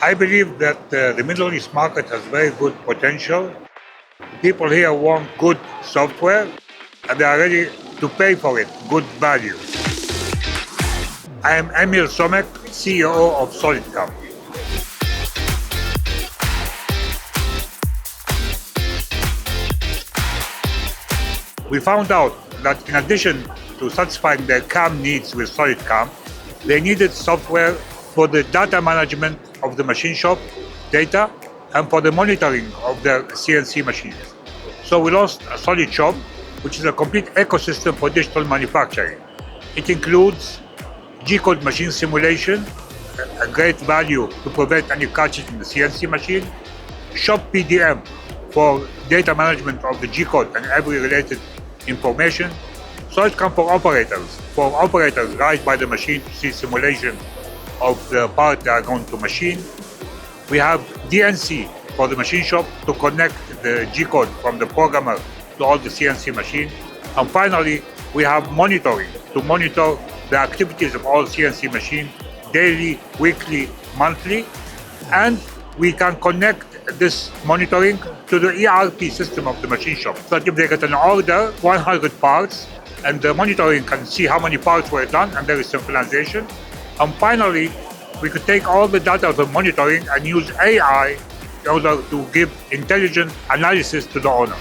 I believe that the Middle East market has very good potential. People here want good software and they are ready to pay for it, good value. I am Emil Somekh, CEO of SolidCAM. We found out that in addition to satisfying their CAM needs with SolidCAM, they needed software for the data management of the machine shop data and for the monitoring of their CNC machines. So we launched a SolidShop, which is a complete ecosystem for digital manufacturing. It includes G-code machine simulation, a great value to prevent any catches in the CNC machine, Shop PDM for data management of the G-code and every related information, SolidCAM for operators right by the machine to see simulation of the part they are going to machine. We have DNC for the machine shop to connect the G-code from the programmer to all the CNC machine. And finally, we have monitoring to monitor the activities of all CNC machines daily, weekly, monthly. And we can connect this monitoring to the ERP system of the machine shop. So that if they get an order, 100 parts, and the monitoring can see how many parts were done, and there is synchronization. And finally, we could take all the data of the monitoring and use AI in order to give intelligent analysis to the owner.